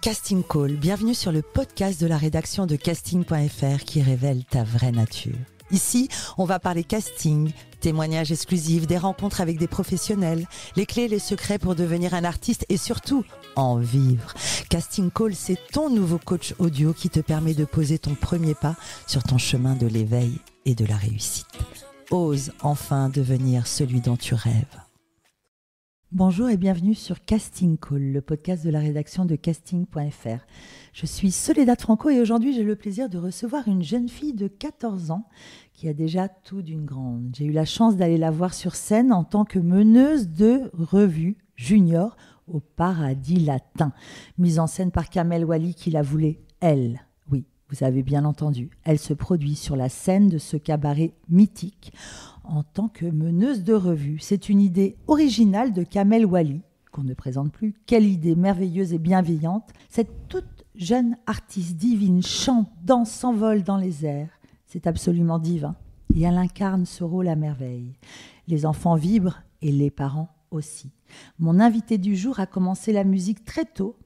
Casting Call, bienvenue sur le podcast de la rédaction de casting.fr qui révèle ta vraie nature. Ici, on va parler casting, témoignages exclusifs, des rencontres avec des professionnels, les clés et les secrets pour devenir un artiste et surtout, en vivre. Casting Call, c'est ton nouveau coach audio qui te permet de poser ton premier pas sur ton chemin de l'éveil et de la réussite. Ose enfin devenir celui dont tu rêves. Bonjour et bienvenue sur Casting Call, le podcast de la rédaction de casting.fr. Je suis Soledad Franco et aujourd'hui j'ai le plaisir de recevoir une jeune fille de 14 ans qui a déjà tout d'une grande. J'ai eu la chance d'aller la voir sur scène en tant que meneuse de revue junior au Paradis Latin, mise en scène par Kamel Wally qui la voulait, elle. Oui, vous avez bien entendu, elle se produit sur la scène de ce cabaret mythique en tant que meneuse de revue. C'est une idée originale de Kamel Wally, qu'on ne présente plus. Quelle idée merveilleuse et bienveillante. Cette toute jeune artiste divine chante, danse, s'envole dans les airs. C'est absolument divin. Et elle incarne ce rôle à merveille. Les enfants vibrent et les parents aussi. Mon invité du jour a commencé la musique très tôt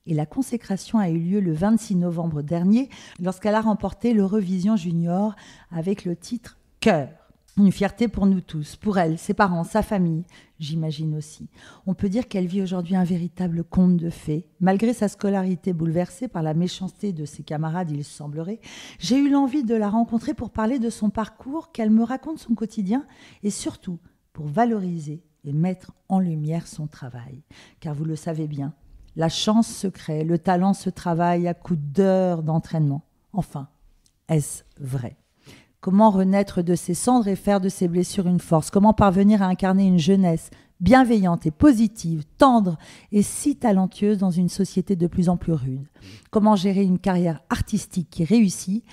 et la consécration a eu lieu le 26 novembre dernier lorsqu'elle a remporté l'Eurovision Junior avec le titre « Cœur ». Une fierté pour nous tous, pour elle, ses parents, sa famille, j'imagine aussi. On peut dire qu'elle vit aujourd'hui un véritable conte de fées. Malgré sa scolarité bouleversée par la méchanceté de ses camarades, il semblerait, j'ai eu l'envie de la rencontrer pour parler de son parcours, qu'elle me raconte son quotidien et surtout pour valoriser et mettre en lumière son travail. Car vous le savez bien, la chance se crée, le talent se travaille à coups d'heures d'entraînement. Enfin, est-ce vrai ? Comment renaître de ses cendres et faire de ses blessures une force ? Comment parvenir à incarner une jeunesse bienveillante et positive, tendre et si talentueuse dans une société de plus en plus rude ? Comment gérer une carrière artistique qui réussit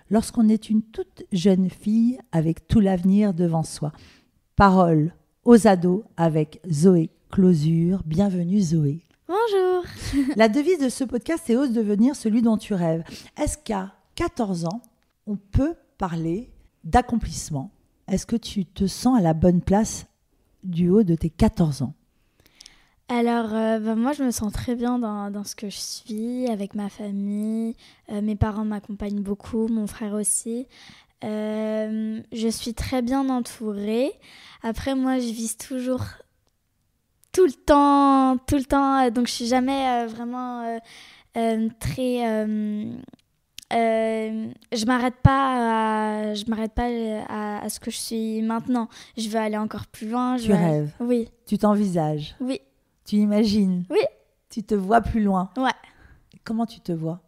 lorsqu'on est une toute jeune fille avec tout l'avenir devant soi ? Parole aux ados avec Zoé Closure. Bienvenue Zoé. Bonjour. La devise de ce podcast, c'est « Ose devenir celui dont tu rêves ». Est-ce qu'à 14 ans, on peut parler d'accomplissement? Est-ce que tu te sens à la bonne place du haut de tes 14 ans? Alors, moi, je me sens très bien dans ce que je suis, avec ma famille. Mes parents m'accompagnent beaucoup, mon frère aussi. Je suis très bien entourée. Après, moi, je vise toujours tout le temps. Donc, je suis jamais vraiment très... je m'arrête pas à ce que je suis maintenant. Je veux aller encore plus loin. Tu rêves? Oui. Tu t'envisages? Oui. Tu imagines? Oui. Tu te vois plus loin? Ouais. Comment tu te vois?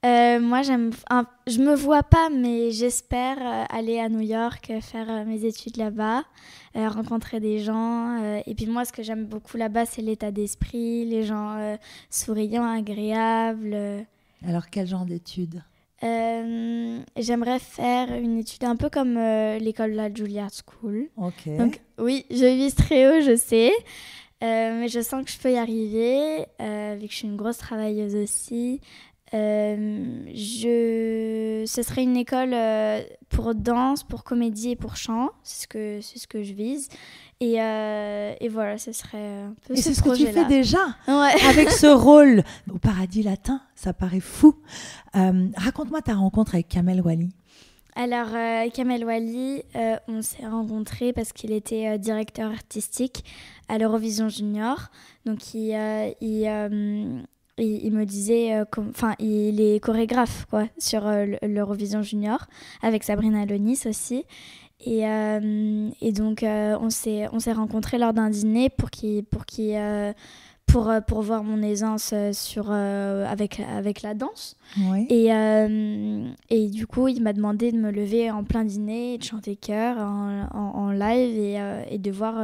Moi, je me vois pas, mais j'espère aller à New York, faire mes études là-bas, rencontrer des gens. Et puis moi, ce que j'aime beaucoup là-bas, c'est l'état d'esprit, les gens souriants, agréables. Alors, quel genre d'études? J'aimerais faire une étude un peu comme l'école de la Juilliard School. Ok. Donc, oui, je vise très haut, je sais. Mais je sens que je peux y arriver, vu que je suis une grosse travailleuse aussi. Ce serait une école pour danse, pour comédie et pour chant. C'est ce que je vise. Et voilà, ce serait un peu et ce c'est ce que tu fais déjà, ouais. Avec ce rôle au Paradis Latin. Ça paraît fou. Raconte-moi ta rencontre avec Kamel Wally. Alors, Kamel Wally, on s'est rencontrés parce qu'il était directeur artistique à l'Eurovision Junior. Donc, il me disait, il est chorégraphe quoi, sur l'Eurovision Junior, avec Sabrina Lonis aussi. Et donc, on s'est rencontrés lors d'un dîner pour voir mon aisance avec la danse. Oui. Et du coup, il m'a demandé de me lever en plein dîner et de chanter chœur en live et de voir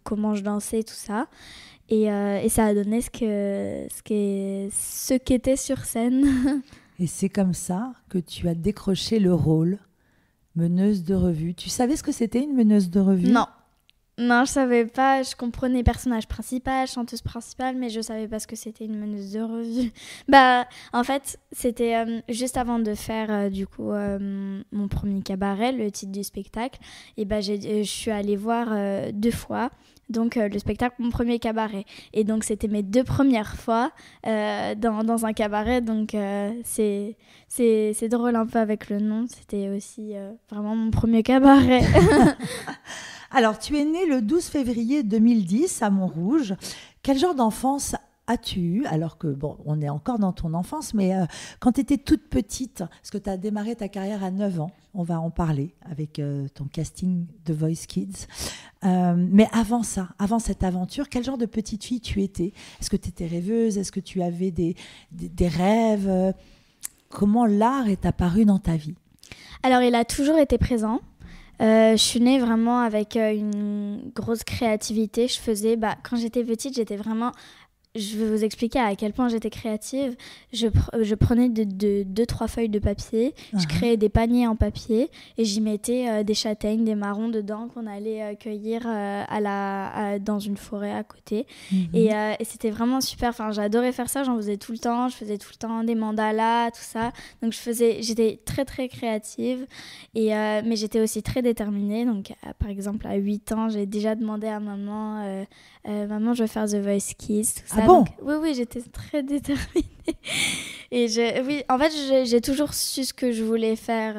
comment je dansais, tout ça. Et ça a donné ce qu'était sur scène. Et c'est comme ça que tu as décroché le rôle meneuse de revue. Tu savais ce que c'était une meneuse de revue? Non, je savais pas. Je comprenais personnage principal, chanteuse principale, mais je savais pas ce que c'était une meneuse de revue. En fait, c'était juste avant de faire mon premier cabaret, le titre du spectacle. Et je suis allée voir 2 fois donc le spectacle Mon Premier Cabaret. Et donc c'était mes 2 premières fois dans un cabaret, donc c'est drôle un peu avec le nom, c'était aussi vraiment mon premier cabaret. Alors, tu es née le 12 février 2010 à Montrouge. Quel genre d'enfance as-tu eu? Alors que, bon, on est encore dans ton enfance, mais quand tu étais toute petite, parce que tu as démarré ta carrière à 9 ans, on va en parler avec ton casting de Voice Kids. Mais avant ça, avant cette aventure, quel genre de petite fille tu étais? Est-ce que tu étais rêveuse? Est-ce que tu avais des rêves? Comment l'art est apparu dans ta vie? Alors, il a toujours été présent. Je suis née vraiment avec une grosse créativité. Je faisais, quand j'étais petite, j'étais vraiment... Je vais vous expliquer à quel point j'étais créative. Je prenais 2-3 feuilles de papier, je créais des paniers en papier et j'y mettais des châtaignes, des marrons dedans qu'on allait cueillir dans une forêt à côté. Et c'était vraiment super. Enfin, j'adorais faire ça, j'en faisais tout le temps. Je faisais tout le temps des mandalas, tout ça. Donc j'étais très très créative, mais j'étais aussi très déterminée. Donc par exemple à 8 ans, j'ai déjà demandé à maman maman, je veux faire The Voice Kids, tout ça. Ah bon? Donc, oui, j'étais très déterminée. Et en fait, j'ai toujours su ce que je voulais faire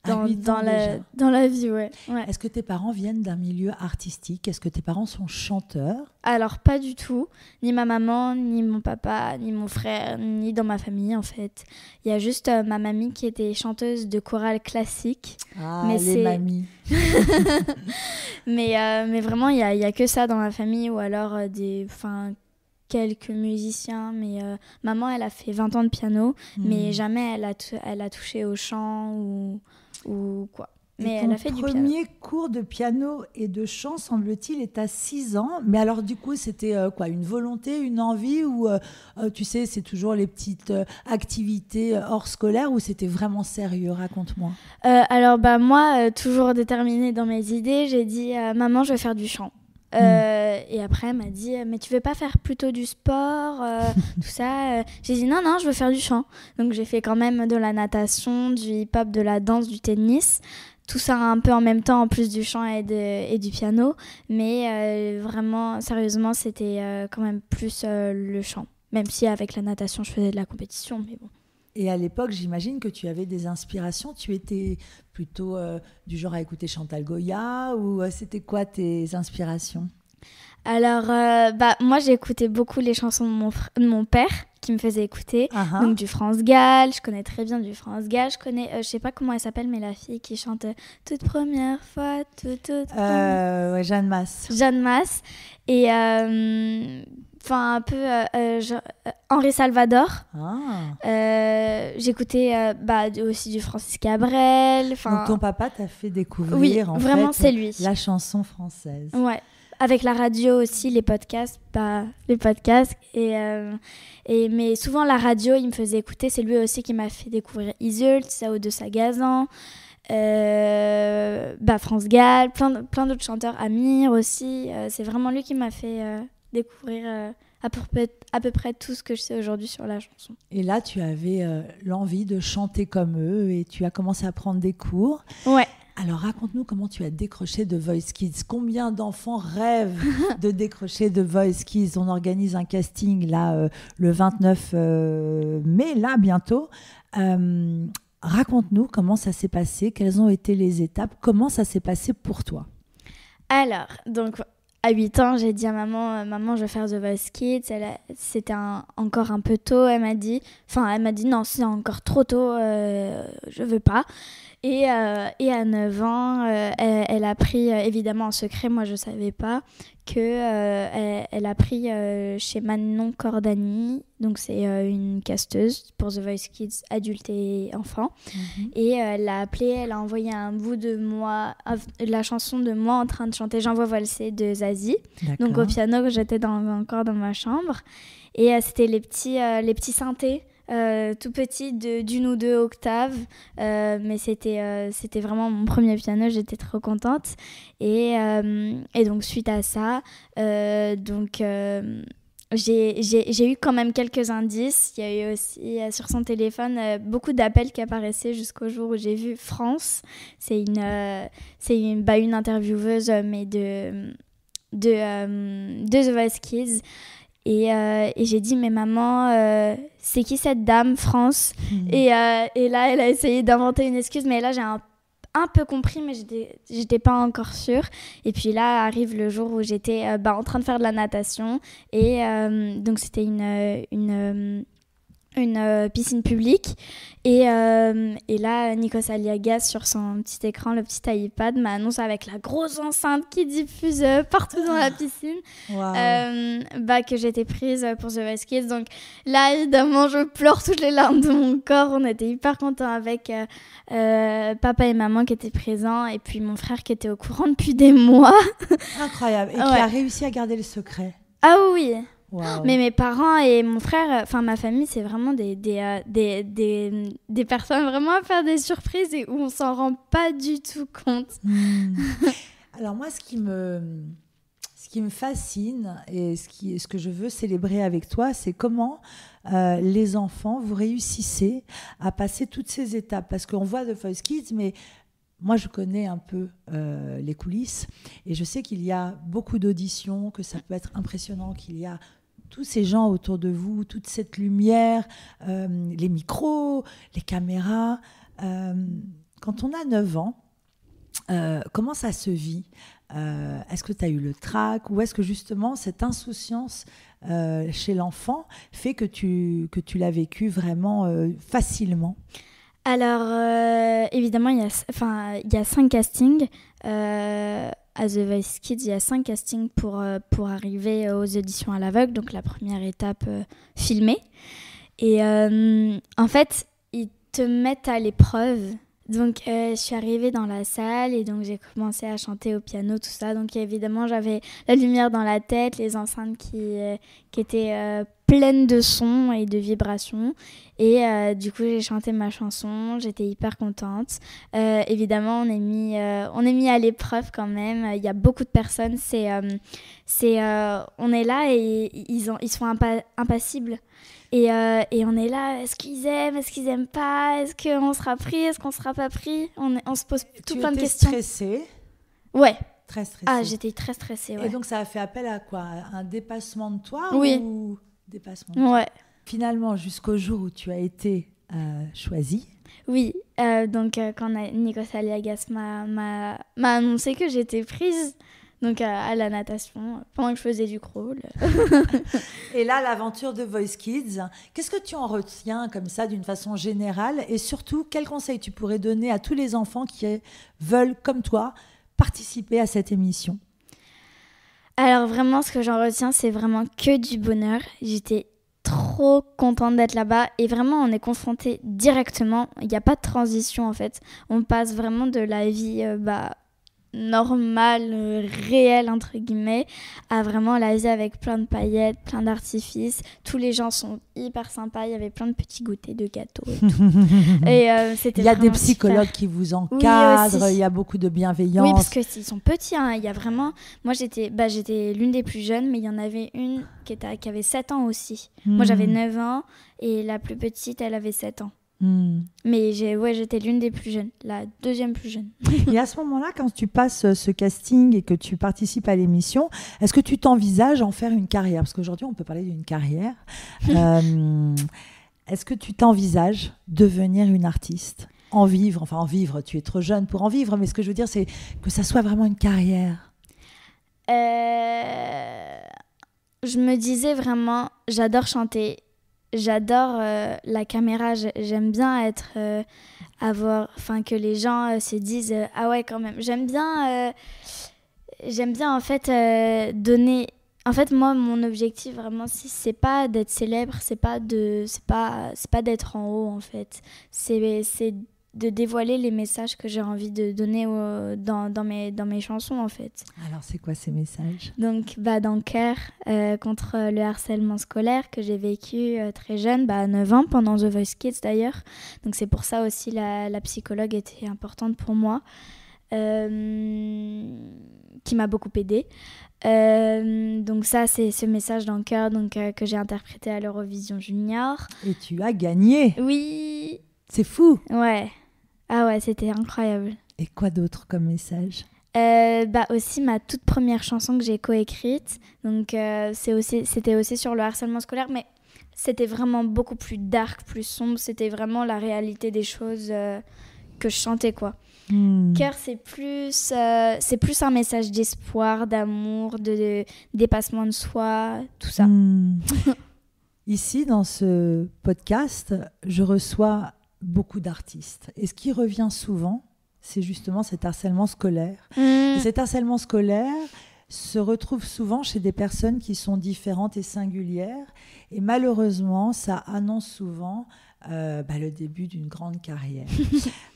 dans la vie, ouais. Est-ce que tes parents viennent d'un milieu artistique? Est-ce que tes parents sont chanteurs? Alors, pas du tout. Ni ma maman, ni mon papa, ni mon frère, ni dans ma famille, en fait. Il y a juste ma mamie qui était chanteuse de chorale classique. Ah, mais les mamies. mais vraiment, il y a que ça dans ma famille, ou alors quelques musiciens. Mais maman, elle a fait 20 ans de piano, mais jamais elle a touché au chant ou quoi. Mais elle a fait du piano. Ton premier cours de piano et de chant, semble-t-il, est à 6 ans. Mais alors, du coup, c'était une volonté, une envie, ou tu sais, c'est toujours les petites activités hors scolaire, ou c'était vraiment sérieux? Raconte-moi. Alors, moi, toujours déterminée dans mes idées, j'ai dit maman, je vais faire du chant. Et après, elle m'a dit mais tu veux pas faire plutôt du sport, tout ça. J'ai dit non, je veux faire du chant. Donc j'ai fait quand même de la natation, du hip-hop, de la danse, du tennis. Tout ça un peu en même temps, en plus du chant et du piano. Mais vraiment, sérieusement, c'était quand même plus le chant. Même si avec la natation, je faisais de la compétition, mais bon. Et à l'époque, j'imagine que tu avais des inspirations. Tu étais plutôt du genre à écouter Chantal Goya, ou c'était quoi tes inspirations? Alors, moi, j'ai écouté beaucoup les chansons de mon père, qui me faisait écouter. Donc, du France Gall, je connais très bien du France Gall. Je connais, je sais pas comment elle s'appelle, mais la fille qui chante « Toute première fois, Jeanne Masse. Jeanne Masse. Et... un peu Henri Salvador. J'écoutais aussi du Francis Cabrel. Donc ton papa t'a fait découvrir c'est lui. La chanson française. Ouais. Avec la radio aussi, les podcasts. Mais souvent la radio, il me faisait écouter. C'est lui aussi qui m'a fait découvrir Iseult, Sao de Sagazan, France Gall, plein d'autres chanteurs, Amir aussi. C'est vraiment lui qui m'a fait découvrir à peu près tout ce que je sais aujourd'hui sur la chanson. Et là, tu avais l'envie de chanter comme eux et tu as commencé à prendre des cours. Ouais. Alors, raconte-nous comment tu as décroché de Voice Kids. Combien d'enfants rêvent de décrocher de Voice Kids? On organise un casting là, le 29 mai, là, bientôt. Raconte-nous comment ça s'est passé, quelles ont été les étapes, comment ça s'est passé pour toi? Alors, donc... À 8 ans, j'ai dit à maman, je vais faire The Voice Kids. C'était encore un peu tôt, elle m'a dit non, c'est encore trop tôt, je veux pas. Et à 9 ans, elle a pris, évidemment en secret, moi je savais pas, elle a pris chez Manon Cordani, donc c'est une casteuse pour The Voice Kids adultes et enfants. Et elle l'a appelée, elle a envoyé un bout de moi, la chanson de moi en train de chanter J'envoie valser de Zazie. Donc au piano, j'étais encore dans ma chambre. Et c'était les petits synthés. Tout petit d'une ou deux octaves, mais c'était vraiment mon premier piano, j'étais trop contente. Et donc suite à ça, j'ai eu quand même quelques indices. Il y a eu aussi sur son téléphone beaucoup d'appels qui apparaissaient jusqu'au jour où j'ai vu France. C'est une intervieweuse, mais The Voice Kids. Et j'ai dit, mais maman, c'est qui cette dame, France ? Et là, elle a essayé d'inventer une excuse, mais là, j'ai un peu compris, mais j'étais pas encore sûre. Et puis là, arrive le jour où j'étais en train de faire de la natation. Et donc, c'était une piscine publique. Et là, Nikos Aliagas, sur son petit écran, le petit iPad, m'annonce avec la grosse enceinte qui diffuse partout dans la piscine que j'étais prise pour The Voice Kids. Donc là, évidemment, je pleure toutes les larmes de mon corps. On était hyper contents avec papa et maman qui étaient présents, et puis mon frère qui était au courant depuis des mois. Incroyable. Et qui a réussi à garder le secret. Ah oui. Wow. Mais mes parents et mon frère, enfin ma famille, c'est vraiment des personnes vraiment à faire des surprises et où on s'en rend pas du tout compte. Alors moi, ce qui me fascine et ce que je veux célébrer avec toi, c'est comment les enfants, vous réussissez à passer toutes ces étapes. Parce qu'on voit The Voice Kids, mais moi, je connais un peu les coulisses et je sais qu'il y a beaucoup d'auditions, que ça peut être impressionnant, qu'il y a tous ces gens autour de vous, toute cette lumière, les micros, les caméras. Quand on a 9 ans, comment ça se vit ? Est-ce que tu as eu le trac ou est-ce que justement cette insouciance chez l'enfant fait que tu l'as vécu vraiment facilement ? Alors, évidemment, il y a 5 castings. À The Voice Kids, il y a 5 castings pour arriver aux auditions à l'aveugle. Donc, la première étape, filmée. Et en fait, ils te mettent à l'épreuve. Donc, je suis arrivée dans la salle et donc j'ai commencé à chanter au piano, tout ça. Donc, évidemment, j'avais la lumière dans la tête, les enceintes qui étaient pleines de sons et de vibrations. Et du coup, j'ai chanté ma chanson, j'étais hyper contente. Évidemment, on est mis à l'épreuve quand même. Il y a beaucoup de personnes. On est là et ils sont impassibles. Et on est là, est-ce qu'ils aiment, est-ce qu'ils aiment pas, est-ce qu'on sera pris, est-ce qu'on sera pas pris, on se pose tout plein de questions. Tu étais stressée ? Ouais. Très stressée. Ah, j'étais très stressée, ouais. Et donc ça a fait appel à quoi ? Un dépassement de toi ? Oui. Ou dépassement de toi ? Ouais. Finalement, jusqu'au jour où tu as été choisie. Oui, donc quand Nikos Aliagas m'a annoncé que j'étais prise, donc à la natation, pendant que je faisais du crawl. Et là, l'aventure de Voice Kids, qu'est-ce que tu en retiens comme ça d'une façon générale ? Et surtout, quels conseils tu pourrais donner à tous les enfants qui veulent, comme toi, participer à cette émission ? Alors vraiment, ce que j'en retiens, c'est vraiment que du bonheur. J'étais trop contente d'être là-bas et vraiment, on est confronté directement. Il n'y a pas de transition en fait. On passe vraiment de la vie normale, réelle entre guillemets, à vraiment la vie avec plein de paillettes, plein d'artifices. Tous les gens sont hyper sympas. Il y avait plein de petits goûters, de gâteaux et tout. Et c'était il y a des psychologues super. qui vous encadrent, Oui, il y a beaucoup de bienveillance. Oui, parce qu'ils sont petits. Hein. Il y a vraiment... Moi, j'étais l'une des plus jeunes, mais il y en avait une qui avait 7 ans aussi. Moi, j'avais 9 ans et la plus petite, elle avait 7 ans. Mais j'étais l'une des plus jeunes, la deuxième plus jeune. Et à ce moment-là, quand tu passes ce casting et que tu participes à l'émission, est-ce que tu t'envisages en faire une carrière ? Parce qu'aujourd'hui, on peut parler d'une carrière. Est-ce que tu t'envisages devenir une artiste ? En vivre, tu es trop jeune pour en vivre, mais ce que je veux dire, c'est que ça soit vraiment une carrière. Je me disais vraiment, j'adore chanter. J'adore la caméra, j'aime bien que les gens se disent ah ouais quand même. J'aime bien en fait donner. En fait moi mon objectif vraiment c'est pas d'être célèbre, c'est pas d'être en haut en fait. C'est de dévoiler les messages que j'ai envie de donner dans mes chansons en fait. Alors c'est quoi ces messages ? Donc dans Cœur, contre le harcèlement scolaire que j'ai vécu très jeune, à 9 ans, pendant The Voice Kids d'ailleurs. Donc c'est pour ça aussi la psychologue était importante pour moi, qui m'a beaucoup aidée. Donc ça c'est ce message dans Cœur que j'ai interprété à l'Eurovision Junior. Et tu as gagné ? Oui. C'est fou. Ouais. Ah ouais, c'était incroyable. Et quoi d'autre comme message ? Aussi ma toute première chanson que j'ai coécrite. Donc c'était aussi sur le harcèlement scolaire, mais c'était vraiment beaucoup plus dark, plus sombre. C'était vraiment la réalité des choses que je chantais, quoi. Cœur, c'est plus un message d'espoir, d'amour, de dépassement de soi, tout ça. Ici, dans ce podcast, je reçois beaucoup d'artistes. Et ce qui revient souvent, c'est justement cet harcèlement scolaire. Et cet harcèlement scolaire se retrouve souvent chez des personnes qui sont différentes et singulières. Et malheureusement, ça annonce souvent le début d'une grande carrière.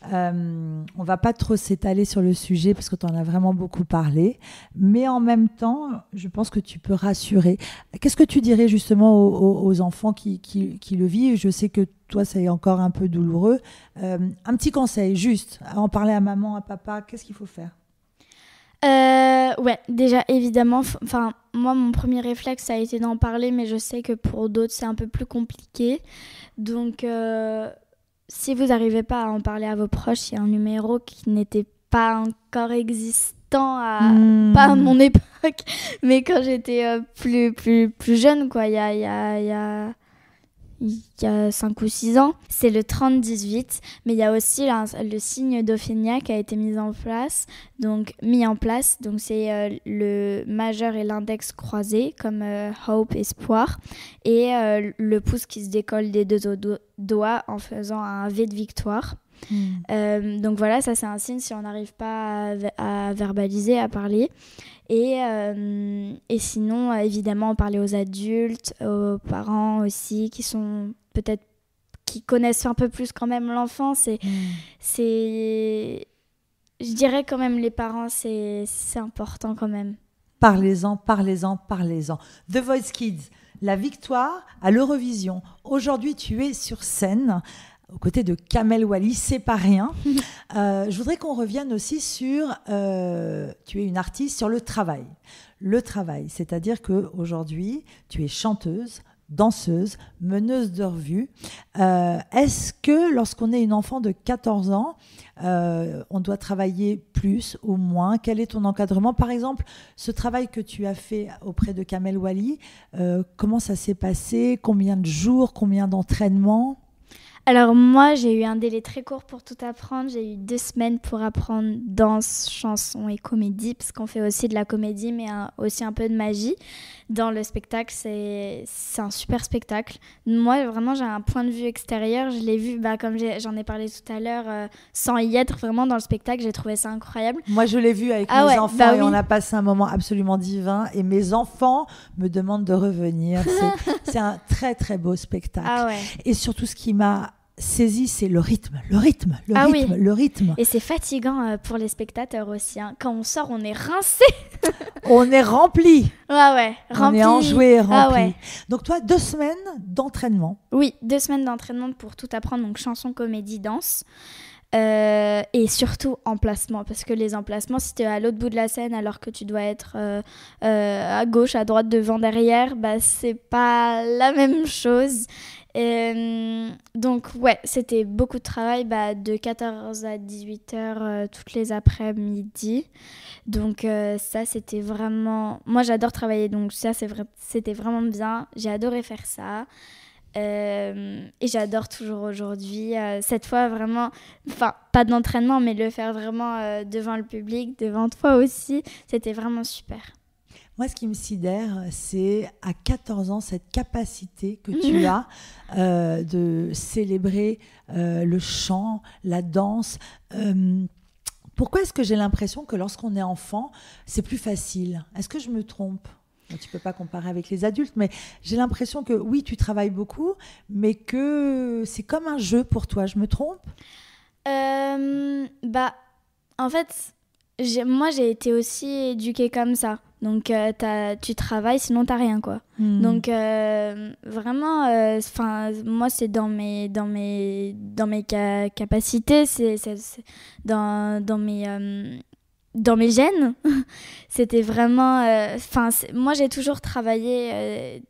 On ne va pas trop s'étaler sur le sujet parce que tu en as vraiment beaucoup parlé. Mais en même temps, je pense que tu peux rassurer. Qu'est-ce que tu dirais justement aux enfants qui le vivent ? Je sais que toi, c'est encore un peu douloureux. Un petit conseil, juste, à en parler à maman, à papa, qu'est-ce qu'il faut faire ? Déjà évidemment, moi mon premier réflexe ça a été d'en parler, mais je sais que pour d'autres c'est un peu plus compliqué. Donc si vous n'arrivez pas à en parler à vos proches, il y a un numéro qui n'était pas encore existant pas à mon époque, mais quand j'étais plus jeune, quoi, il y a 5 ou 6 ans, c'est le 30-18, mais il y a aussi le signe d'Ophénia qui a été mis en place, donc c'est le majeur et l'index croisés, comme Hope, espoir, et le pouce qui se décolle des 2 doigts en faisant un V de victoire. Donc voilà, ça c'est un signe si on n'arrive pas à verbaliser, à parler. Et sinon, évidemment, parler aux adultes, aux parents aussi, qui connaissent un peu plus quand même l'enfant. Je dirais quand même les parents, c'est important quand même. Parlez-en. The Voice Kids, la victoire à l'Eurovision. Aujourd'hui, tu es sur scène aux côtés de Kamel Wally, c'est pas rien. Je voudrais qu'on revienne aussi sur, tu es une artiste, sur le travail. Le travail, c'est-à-dire qu'aujourd'hui, tu es chanteuse, danseuse, meneuse de revue. Est-ce que lorsqu'on est une enfant de 14 ans, on doit travailler plus ou moins ? Quel est ton encadrement ? Par exemple, ce travail que tu as fait auprès de Kamel Wally, comment ça s'est passé ? Combien de jours ? Combien d'entraînements ? Alors moi, j'ai eu un délai très court pour tout apprendre. J'ai eu 2 semaines pour apprendre danse, chanson et comédie, parce qu'on fait aussi de la comédie, mais aussi un peu de magie. Dans le spectacle, c'est un super spectacle. Moi, vraiment, j'ai un point de vue extérieur. Je l'ai vu, comme j'en ai parlé tout à l'heure, sans y être vraiment dans le spectacle. J'ai trouvé ça incroyable. Moi, je l'ai vu avec mes enfants et on a passé un moment absolument divin. Et mes enfants me demandent de revenir. C'est un très, très beau spectacle. Et surtout, ce qui m'a saisi, c'est le rythme. Et c'est fatigant pour les spectateurs aussi. Hein. Quand on sort, on est rincé. On est rempli. Rempli. On est enjoué, rempli. Donc toi, 2 semaines d'entraînement. Oui, 2 semaines d'entraînement pour tout apprendre. Donc chanson, comédie, danse. Et surtout emplacement, parce que les emplacements, si tu es à l'autre bout de la scène alors que tu dois être à gauche, à droite, devant, derrière, c'est pas la même chose. Donc c'était beaucoup de travail, de 14 à 18 heures toutes les après-midi. Donc ça, c'était vraiment... Moi, j'adore travailler, donc ça, c'était vraiment bien. J'ai adoré faire ça. Et j'adore toujours aujourd'hui. Cette fois, vraiment... Enfin, pas d'entraînement, mais le faire vraiment devant le public, devant toi aussi. C'était vraiment super. Moi, ce qui me sidère, c'est à 14 ans, cette capacité que tu as de célébrer le chant, la danse. Pourquoi est-ce que j'ai l'impression que lorsqu'on est enfant, c'est plus facile ? Est-ce que je me trompe ? Tu ne peux pas comparer avec les adultes, mais j'ai l'impression que oui, tu travailles beaucoup, mais que c'est comme un jeu pour toi. Je me trompe ? En fait, moi, j'ai été aussi éduquée comme ça. Donc, tu travailles, sinon tu n'as rien, quoi. Donc, vraiment, moi, c'est dans mes capacités, c'est dans mes gènes. C'était vraiment... moi, j'ai toujours travaillé...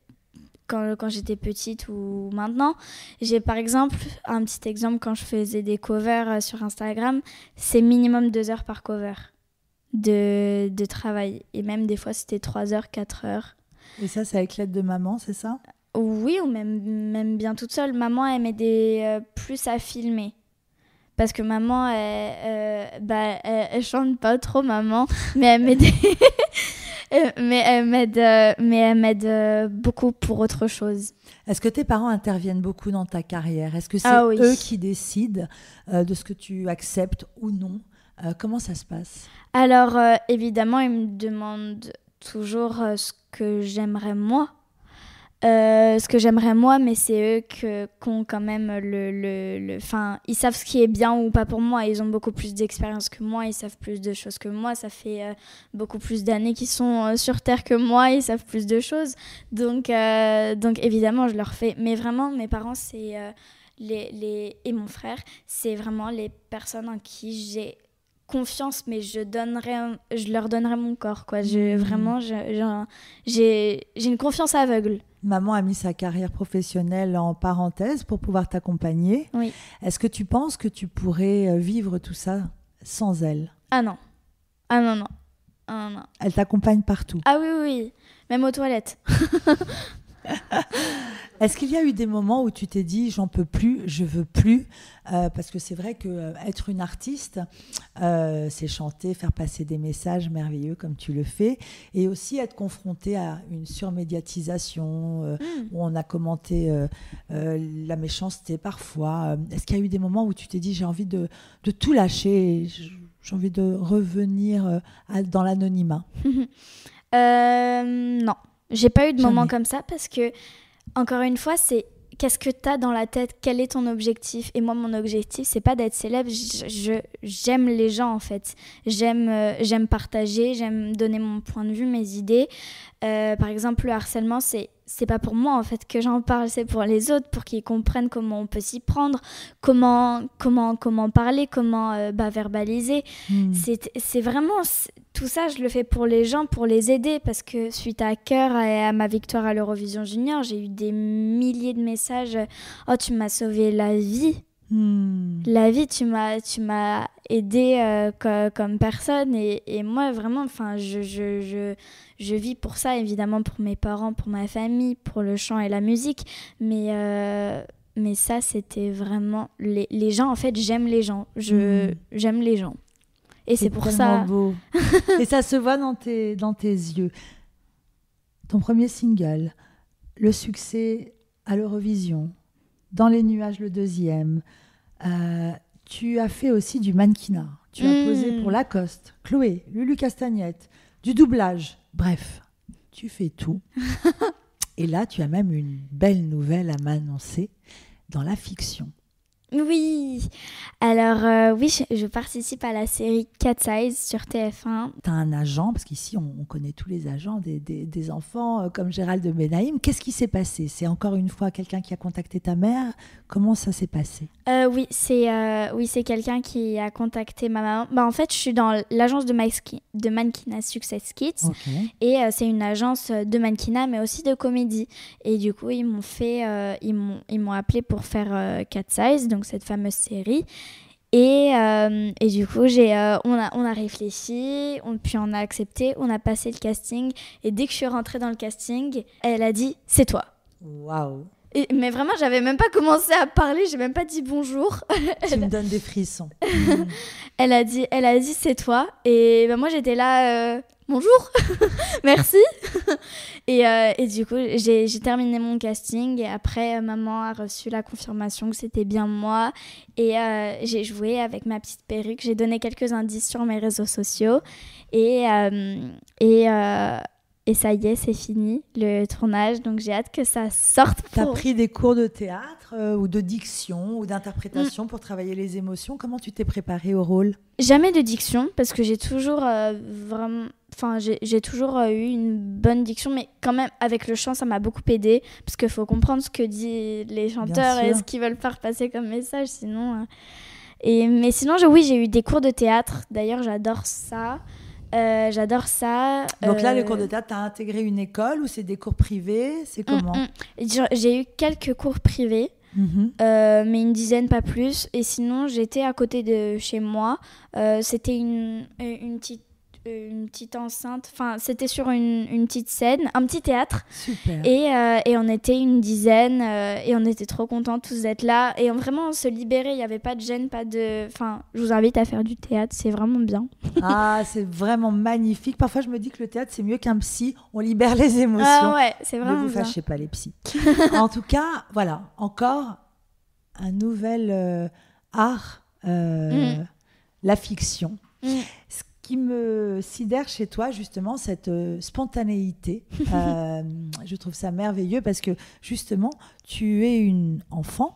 Quand j'étais petite ou maintenant. J'ai par exemple, un petit exemple, quand je faisais des covers sur Instagram, c'est minimum 2 heures par cover. de travail. Et même des fois, c'était 3 heures, 4 heures. Et ça, c'est avec l'aide de maman, c'est ça? Oui, ou même bien toute seule. Maman, elle m'aidait plus à filmer. Parce que maman, elle chante pas trop, maman, mais elle m'aidait. mais elle m'aide beaucoup pour autre chose. Est-ce que tes parents interviennent beaucoup dans ta carrière? Est-ce que c'est Ah oui. eux qui décident de ce que tu acceptes ou non? Comment ça se passe? Alors, évidemment, ils me demandent toujours ce que j'aimerais moi. Mais c'est eux qui ont quand même enfin, ils savent ce qui est bien ou pas pour moi. Ils ont beaucoup plus d'expérience que moi, ils savent plus de choses que moi. Ça fait beaucoup plus d'années qu'ils sont sur Terre que moi, ils savent plus de choses. Donc évidemment, je leur fais. Mais vraiment, mes parents, c'est et mon frère, c'est vraiment les personnes en qui j'ai confiance, mais je leur donnerai mon corps, quoi. Vraiment, j'ai une confiance aveugle. Maman a mis sa carrière professionnelle en parenthèse pour pouvoir t'accompagner. Oui. Est-ce que tu penses que tu pourrais vivre tout ça sans elle? Ah non. Ah non, non. Ah non. Elle t'accompagne partout? Ah oui, oui, oui. Même aux toilettes. Est-ce qu'il y a eu des moments où tu t'es dit j'en peux plus, je veux plus, parce que c'est vrai que être une artiste, c'est chanter, faire passer des messages merveilleux comme tu le fais, et aussi être confronté à une surmédiatisation où on a commenté la méchanceté parfois. Est-ce qu'il y a eu des moments où tu t'es dit j'ai envie de tout lâcher, j'ai envie de revenir dans l'anonymat? Non. J'ai pas eu de moment Jamais. comme ça parce que, encore une fois, c'est qu'est-ce que t'as dans la tête, quel est ton objectif? Et moi, mon objectif, c'est pas d'être célèbre. J'aime les gens, en fait. J'aime partager, j'aime donner mon point de vue, mes idées. Par exemple, le harcèlement, c'est pas pour moi, en fait, que j'en parle, c'est pour les autres, pour qu'ils comprennent comment on peut s'y prendre, comment parler, comment verbaliser. C'est vraiment... Tout ça, je le fais pour les gens, pour les aider, parce que suite à Cœur et à ma victoire à l'Eurovision Junior, j'ai eu des milliers de messages. Oh, tu m'as sauvé la vie. La vie, tu m'as aidé comme personne. Et moi, vraiment, enfin, je vis pour ça, évidemment, pour mes parents, pour ma famille, pour le chant et la musique. Mais ça, c'était vraiment... Les gens, en fait, j'aime les gens. J'aime les gens. Et c'est pour ça. Beau. Et ça se voit dans tes yeux. Ton premier single, le succès à l'Eurovision, Dans les nuages le deuxième. Tu as fait aussi du mannequinat. Tu as posé pour Lacoste, Chloé, Lulu Castagnette, du doublage. Bref, tu fais tout. Et là, tu as même une belle nouvelle à m'annoncer dans la fiction. Oui, alors oui, je participe à la série Cat's Eyes sur TF1. Tu as un agent, parce qu'ici on connaît tous les agents des enfants comme Gérald de Benaïm. Qu'est-ce qui s'est passé? C'est encore une fois quelqu'un qui a contacté ta mère? Comment ça s'est passé? Oui, c'est quelqu'un qui a contacté ma maman. En fait, je suis dans l'agence de mannequinat Success Kids. Okay. Et c'est une agence de mannequinat, mais aussi de comédie. Et du coup, ils m'ont appelé pour faire Cat's Eyes, donc cette fameuse série. Et du coup, on a réfléchi, puis on a accepté, on a passé le casting. Et dès que je suis rentrée dans le casting, elle a dit « c'est toi ». Waouh. Mais vraiment, j'avais même pas commencé à parler, j'ai même pas dit bonjour. Tu me donnes des frissons. Elle a dit c'est toi. Et moi, j'étais là, bonjour, merci. Et du coup, j'ai terminé mon casting. Et après, maman a reçu la confirmation que c'était bien moi. Et j'ai joué avec ma petite perruque. J'ai donné quelques indices sur mes réseaux sociaux. Et ça y est, c'est fini, le tournage. Donc, j'ai hâte que ça sorte. T'as pris des cours de théâtre ou de diction ou d'interprétation pour travailler les émotions. Comment tu t'es préparée au rôle? Jamais de diction, parce que j'ai toujours j'ai toujours eu une bonne diction, mais quand même, avec le chant, ça m'a beaucoup aidée, parce qu'il faut comprendre ce que disent les chanteurs et ce qu'ils veulent faire passer comme message, sinon... Mais sinon, j'ai eu des cours de théâtre. D'ailleurs, j'adore ça. Donc là, le cours de théâtre, tu as intégré une école ou c'est des cours privés? C'est comment? J'ai eu quelques cours privés, mais une dizaine, pas plus. Et sinon, j'étais à côté de chez moi. C'était une petite une petite enceinte, enfin c'était sur une petite scène, un petit théâtre. Super. Et on était une dizaine et on était trop contents tous d'être là. Et vraiment on se libérait, il n'y avait pas de gêne, Enfin, je vous invite à faire du théâtre, c'est vraiment bien. Ah, c'est vraiment magnifique. Parfois, je me dis que le théâtre, c'est mieux qu'un psy. On libère les émotions. Ah ouais, c'est vraiment bien. Ne vous bien. fâchez pas, les psys. En tout cas, voilà, encore un nouvel art, la fiction. Ce qui me sidère chez toi, justement, cette spontanéité. Je trouve ça merveilleux parce que, justement, tu es une enfant.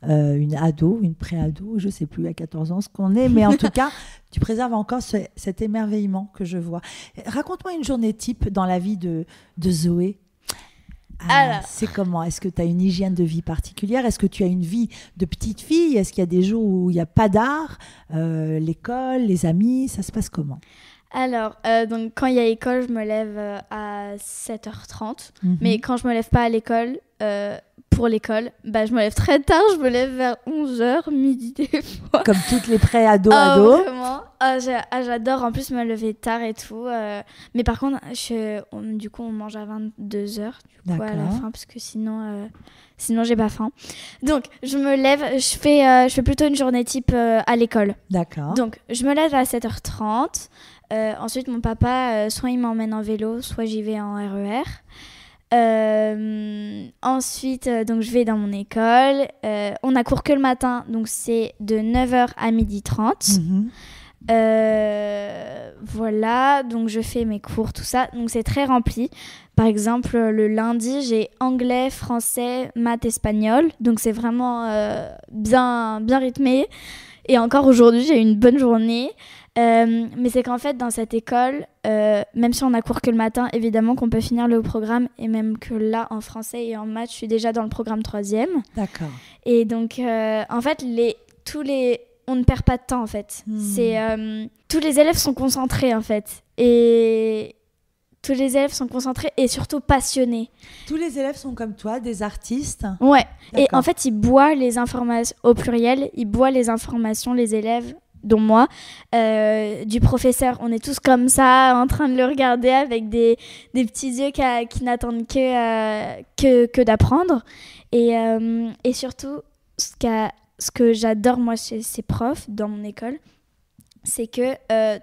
Une ado, une pré-ado, je ne sais plus à 14 ans ce qu'on est, mais en tout cas, tu préserves encore cet émerveillement que je vois. Raconte-moi une journée type dans la vie de Zoé. Alors, c'est comment? Est-ce que tu as une hygiène de vie particulière? Est-ce que tu as une vie de petite fille? Est-ce qu'il y a des jours où il n'y a pas d'art? L'école, les amis, ça se passe comment? Alors, donc quand il y a école, je me lève à 7h30. Mais quand je me lève pas à l'école, pour l'école, je me lève très tard. Je me lève vers 11h, midi des fois. Comme toutes les pré-ados. Vraiment. J'adore en plus me lever tard et tout. Mais par contre, du coup, on mange à 22h du coup, à la fin, parce que sinon j'ai pas faim. Donc, je me lève, je fais plutôt une journée type à l'école. D'accord. Donc, je me lève à 7h30. Ensuite, mon papa, soit il m'emmène en vélo, soit j'y vais en RER. Ensuite, donc je vais dans mon école. On a cours que le matin, donc c'est de 9h à 12h30. Voilà, donc je fais mes cours, tout ça. Donc c'est très rempli. Par exemple, le lundi, j'ai anglais, français, maths, espagnol. Donc c'est vraiment bien rythmé. Et encore aujourd'hui, j'ai eu une bonne journée. Mais c'est qu'en fait, dans cette école, même si on a cours que le matin, évidemment qu'on peut finir le programme. Et même que là, en français et en maths, je suis déjà dans le programme 3e. D'accord. Et donc, en fait, on ne perd pas de temps, en fait. Tous les élèves sont concentrés, en fait. Et tous les élèves sont concentrés et surtout passionnés. Tous les élèves sont comme toi, des artistes? Ouais. D'accord. Et en fait, ils boivent les informations, au pluriel, ils boivent les informations, les élèves, dont moi, du professeur. On est tous comme ça, en train de le regarder avec des petits yeux qui n'attendent que d'apprendre. Et surtout, ce que j'adore, moi, chez ces profs, dans mon école, c'est que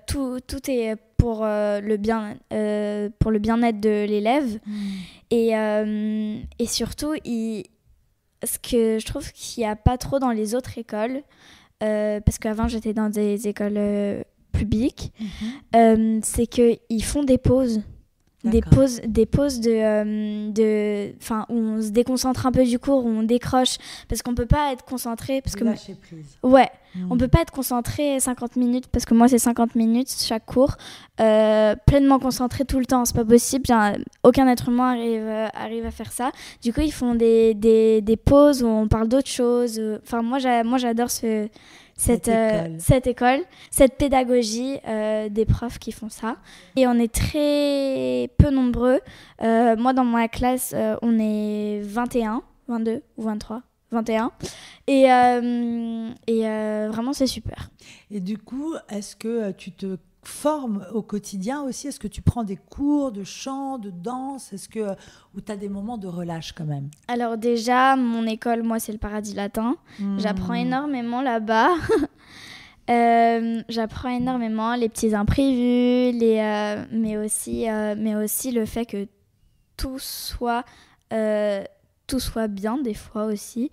tout est pour le bien-être de l'élève. Et surtout, ce que je trouve qu'il n'y a pas trop dans les autres écoles, parce qu'avant j'étais dans des écoles publiques, c'est qu'ils font des pauses. Des pauses où on se déconcentre un peu du cours, où on décroche, parce qu'on peut pas être concentré, parce que lâcher prise. Ouais, on peut pas être concentré 50 minutes, parce que moi c'est 50 minutes chaque cours, pleinement concentré tout le temps, c'est pas possible. Aucun être humain arrive à faire ça. Du coup ils font des pauses où on parle d'autres choses. Enfin moi j'adore cette école, cette pédagogie des profs qui font ça. Et on est très peu nombreux. Moi, dans ma classe, on est 21, 22 ou 23, 21. Et vraiment, c'est super. Et du coup, est-ce que tu te formes au quotidien aussi? Est-ce que tu prends des cours de chant, de danse? Ou tu as des moments de relâche quand même? Alors déjà, mon école, moi, c'est le Paradis Latin. J'apprends énormément là-bas. J'apprends énormément les petits imprévus, mais aussi le fait que tout soit bien des fois aussi.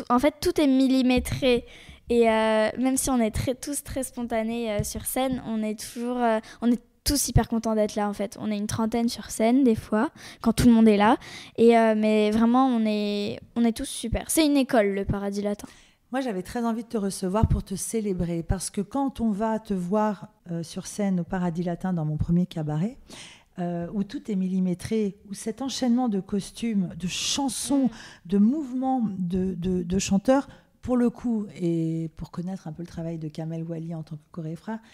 En fait, tout est millimétré. Et même si on est tous très spontanés sur scène, on est tous hyper contents d'être là en fait. On est une trentaine sur scène des fois, quand tout le monde est là. Mais vraiment, on est tous super. C'est une école, le Paradis Latin. Moi, j'avais très envie de te recevoir pour te célébrer, parce que quand on va te voir sur scène au Paradis Latin dans mon premier cabaret, où tout est millimétré, où cet enchaînement de costumes, de chansons, de mouvements de chanteurs, pour le coup, et pour connaître un peu le travail de Kamel Wally en tant que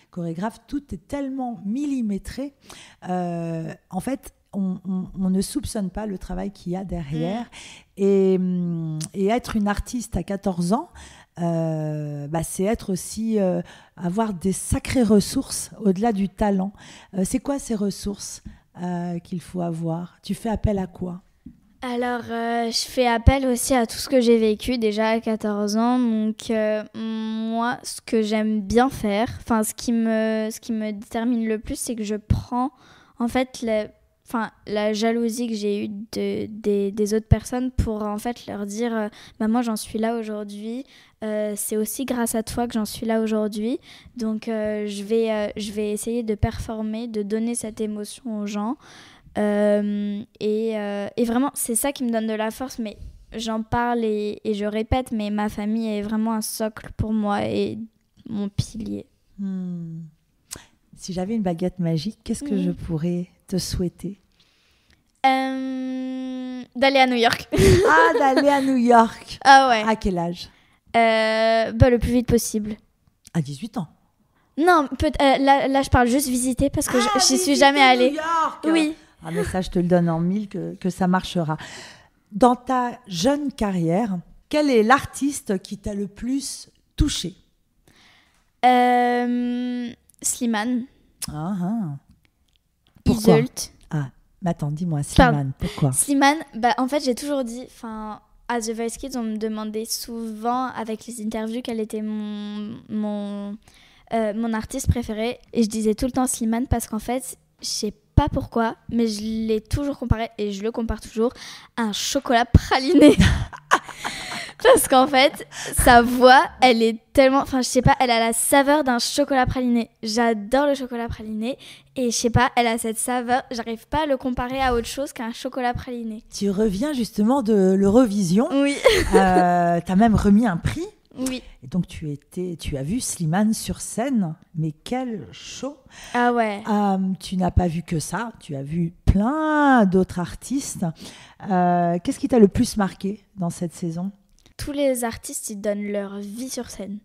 chorégraphe, tout est tellement millimétré. En fait, on ne soupçonne pas le travail qu'il y a derrière. Et être une artiste à 14 ans, c'est être aussi, avoir des sacrées ressources au-delà du talent. C'est quoi ces ressources qu'il faut avoir? Tu fais appel à quoi? Alors, je fais appel aussi à tout ce que j'ai vécu déjà à 14 ans. Donc, moi, ce que j'aime bien faire, enfin, ce qui me détermine le plus, c'est que je prends, en fait, la jalousie que j'ai eue des autres personnes pour, en fait, leur dire, moi, j'en suis là aujourd'hui. C'est aussi grâce à toi que j'en suis là aujourd'hui. Donc, je vais essayer de performer, de donner cette émotion aux gens. Et vraiment, c'est ça qui me donne de la force, mais j'en parle et je répète, mais ma famille est vraiment un socle pour moi et mon pilier. Si j'avais une baguette magique, qu'est-ce que je pourrais te souhaiter? D'aller à New York. Ah, d'aller à New York. Ah ouais. À quel âge? Le plus vite possible. À 18 ans. Non, là je parle juste visiter parce que j'y suis jamais allée. New York. Oui. Ah, mais ça, je te le donne en mille que ça marchera. Dans ta jeune carrière, quel est l'artiste qui t'a le plus touché? Slimane. Pourquoi? Iseult. Mais attends, dis-moi, Slimane, pourquoi? Slimane, en fait, j'ai toujours dit... À The Voice Kids, on me demandait souvent, avec les interviews, quel était mon artiste préféré. Et je disais tout le temps Slimane parce qu'en fait, je sais pas pourquoi, mais je l'ai toujours comparé, et je le compare toujours, à un chocolat praliné. Parce qu'en fait, sa voix, elle est tellement... Enfin, je sais pas, elle a la saveur d'un chocolat praliné. J'adore le chocolat praliné. Et je sais pas, elle a cette saveur. J'arrive pas à le comparer à autre chose qu'un chocolat praliné. Tu reviens justement de l'Eurovision. Oui. T'as même remis un prix. Oui. Et donc, tu as vu Slimane sur scène. Mais quel show! Ah ouais. Tu n'as pas vu que ça. Tu as vu plein d'autres artistes. Qu'est-ce qui t'a le plus marqué dans cette saison? Tous les artistes, ils donnent leur vie sur scène.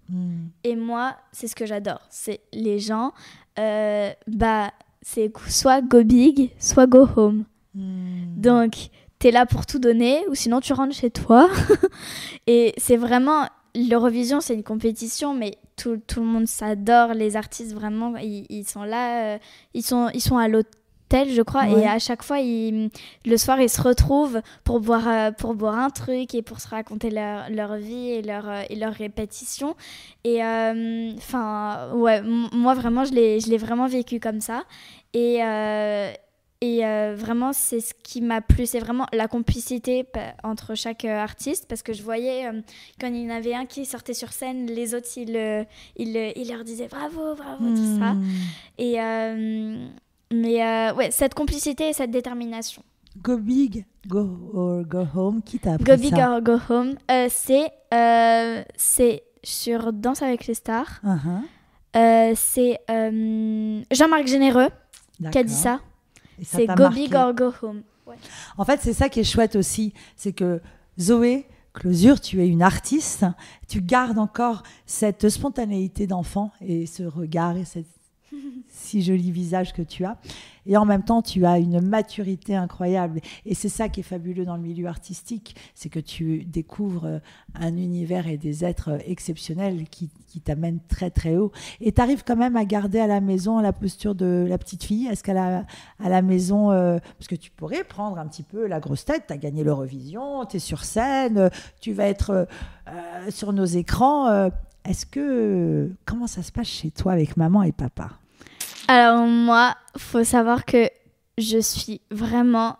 Et moi, c'est ce que j'adore. C'est les gens, c'est soit go big, soit go home. Donc, t'es là pour tout donner, ou sinon tu rentres chez toi. Et c'est vraiment... L'Eurovision, c'est une compétition, mais tout le monde s'adore. Les artistes, vraiment, ils sont là. Ils sont à l'hôtel, je crois, ouais. Et à chaque fois, le soir, ils se retrouvent pour boire un truc et pour se raconter leur vie et leur répétition. Et moi, vraiment, je l'ai vraiment vécu comme ça. Et vraiment, c'est ce qui m'a plu. C'est vraiment la complicité entre chaque artiste. Parce que je voyais, quand il y en avait un qui sortait sur scène, les autres, ils leur disaient bravo, tout ça. Et... cette complicité et cette détermination. Go big, go home, qui t'a appris ça? Go big ça? or go home, c'est sur Danse avec les stars. C'est Jean-Marc Généreux qui a dit ça. C'est go big or go home. Ouais. En fait, c'est ça qui est chouette aussi, c'est que Zoé Closure, tu es une artiste, tu gardes encore cette spontanéité d'enfant et ce regard et cette si joli visage que tu as. Et en même temps, tu as une maturité incroyable. Et c'est ça qui est fabuleux dans le milieu artistique, c'est que tu découvres un univers et des êtres exceptionnels qui t'amènent très très haut. Et tu arrives quand même à garder à la maison la posture de la petite fille. Est-ce qu'à la maison, parce que tu pourrais prendre un petit peu la grosse tête, tu as gagné l'Eurovision, tu es sur scène, tu vas être sur nos écrans. Comment ça se passe chez toi avec maman et papa? Alors moi, faut savoir que je suis vraiment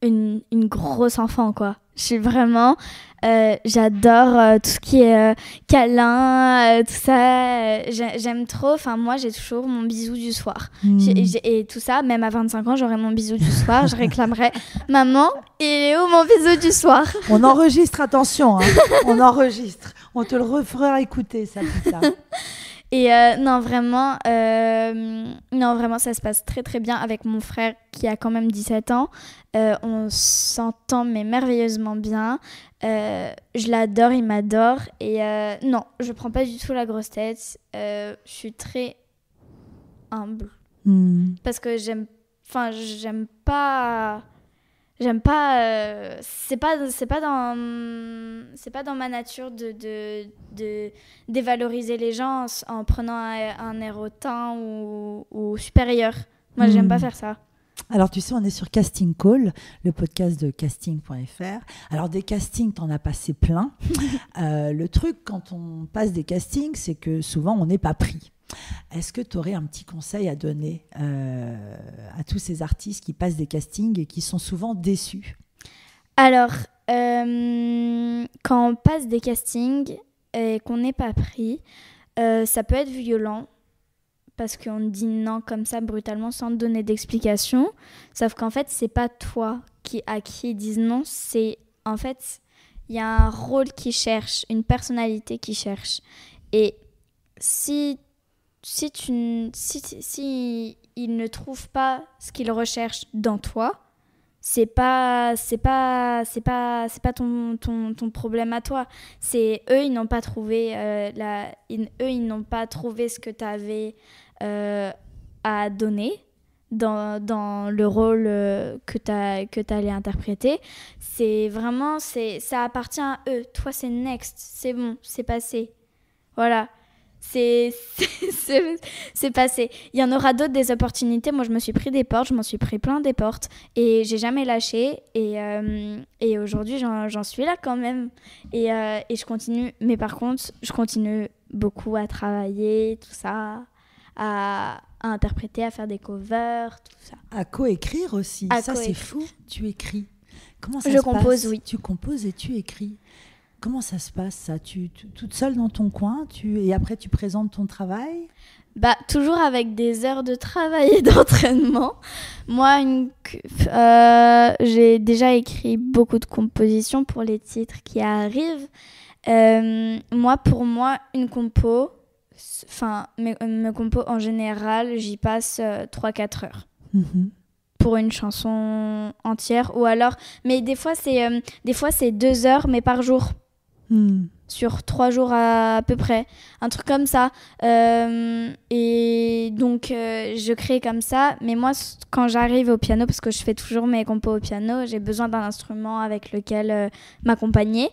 une grosse enfant, quoi. Je suis vraiment... j'adore tout ce qui est câlin, tout ça. J'aime trop. Enfin, moi, j'ai toujours mon bisou du soir. Et tout ça, même à 25 ans, j'aurai mon bisou du soir. Je réclamerai « Maman, il est où mon bisou du soir ?» On enregistre, attention. On enregistre. On te le refera écouter, ça, plus tard. Et non, vraiment, ça se passe très, très bien avec mon frère qui a quand même 17 ans. On s'entend, mais merveilleusement bien. Je l'adore, il m'adore. Et non, je prends pas du tout la grosse tête. Je suis très humble. Parce que j'aime pas... J'aime pas, c'est pas dans ma nature de dévaloriser les gens en prenant un air hautain ou supérieur. Moi, j'aime pas faire ça. Alors, tu sais, on est sur Casting Call, le podcast de casting.fr. Alors, des castings, t'en as passé plein. Le truc, quand on passe des castings, c'est que souvent, on n'est pas pris. Est-ce que tu aurais un petit conseil à donner à tous ces artistes qui passent des castings et qui sont souvent déçus? Alors, quand on passe des castings et qu'on n'est pas pris, ça peut être violent parce qu'on dit non comme ça brutalement sans te donner d'explication. Sauf qu'en fait, c'est pas toi à qui ils disent non, c'est en fait, il y a un rôle qu'ils cherchent, une personnalité qu'ils cherchent. Et si ils ne trouvent pas ce qu'ils recherchent dans toi, c'est pas ton problème à toi. C'est eux, ils n'ont pas trouvé ils n'ont pas trouvé ce que tu avais à donner dans le rôle que tu allais interpréter. C'est vraiment ça appartient à eux. Toi, c'est next, c'est bon, c'est passé. Voilà. C'est passé. Il y en aura d'autres, des opportunités. Moi, je me suis pris des portes, je m'en suis pris plein des portes et j'ai jamais lâché. Et aujourd'hui, j'en suis là quand même. Et je continue. Mais par contre, je continue beaucoup à travailler, tout ça, à interpréter, à faire des covers, tout ça. À coécrire aussi. Ça, c'est fou. Tu écris. Comment ça se passe? Je compose, oui. Tu composes et tu écris. Comment ça se passe, ça? Toute seule dans ton coin et après tu présentes ton travail? Toujours avec des heures de travail et d'entraînement. Moi, j'ai déjà écrit beaucoup de compositions pour les titres qui arrivent. Pour moi, une compo, mes compos en général, j'y passe 3-4 heures. Mm-hmm. Pour une chanson entière. Ou alors, mais des fois c'est 2 heures, mais par jour. Sur 3 jours à peu près, un truc comme ça. Et donc je crée comme ça, mais moi quand j'arrive au piano, parce que je fais toujours mes compos au piano, j'ai besoin d'un instrument avec lequel m'accompagner,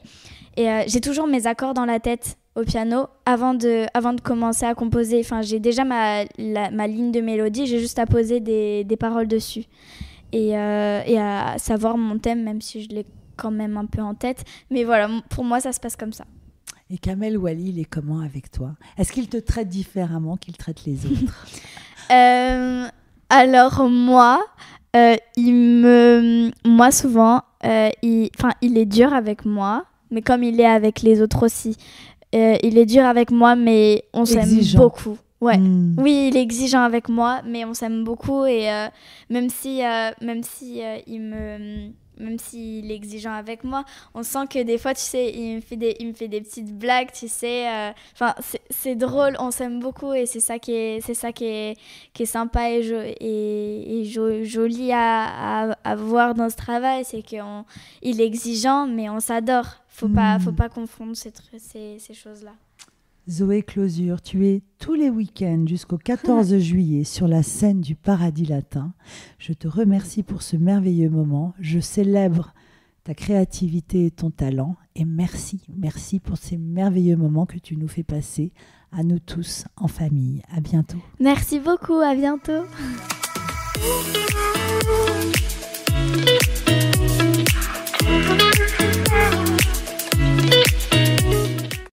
et j'ai toujours mes accords dans la tête au piano avant de commencer à composer. Enfin, j'ai déjà ma ligne de mélodie, j'ai juste à poser des paroles dessus et à savoir mon thème, même si je l'ai quand même un peu en tête. Mais voilà, pour moi, ça se passe comme ça. Et Kamel Ouali, il est comment avec toi? Est-ce qu'il te traite différemment qu'il traite les autres? Alors moi, souvent, il est dur avec moi, mais comme il est avec les autres aussi. Il est dur avec moi, mais on s'aime beaucoup. Ouais. Oui, il est exigeant avec moi, mais on s'aime beaucoup. Et même s'il est exigeant avec moi, on sent que des fois, tu sais, il me fait des petites blagues, tu sais. C'est drôle, on s'aime beaucoup, et c'est ça qui est sympa et joli à voir dans ce travail, c'est qu'il est exigeant, mais on s'adore. Faut pas confondre ces choses-là. Zoé Closure, tu es tous les week-ends jusqu'au 14 juillet sur la scène du Paradis Latin. Je te remercie pour ce merveilleux moment. Je célèbre ta créativité et ton talent. Et merci pour ces merveilleux moments que tu nous fais passer à nous tous en famille. À bientôt. Merci beaucoup, à bientôt.